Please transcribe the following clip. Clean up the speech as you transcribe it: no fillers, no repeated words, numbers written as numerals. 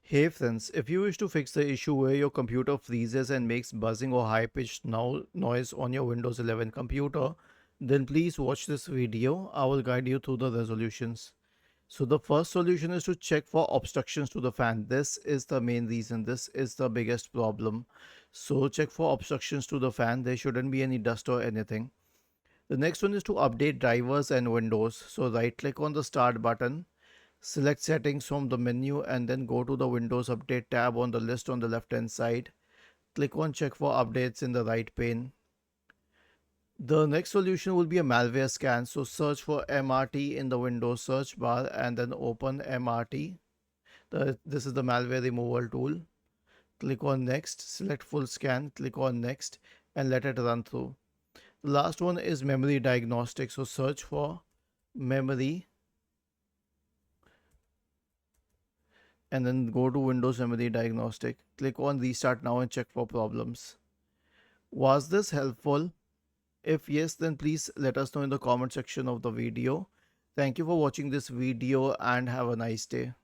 Hey friends, if you wish to fix the issue where your computer freezes and makes buzzing or high-pitched noise on your Windows 11 computer, then please watch this video. I will guide you through the resolutions. So the first solution is to check for obstructions to the fan. This is the main reason. This is the biggest problem. So check for obstructions to the fan. There shouldn't be any dust or anything. The next one is to update drivers and windows. So right click on the start button. Select settings from the menu and then go to the Windows Update tab on the list on the left hand side. Click on check for updates in the right pane. The next solution will be a malware scan. So search for MRT in the Windows search bar and then open MRT. This is the malware removal tool. Click on next, select full scan, click on next and let it run through. The last one is memory diagnostic. So search for memory and then go to Windows Memory Diagnostic. Click on Restart Now and check for problems. Was this helpful? If yes, then please let us know in the comment section of the video. Thank you for watching this video and have a nice day.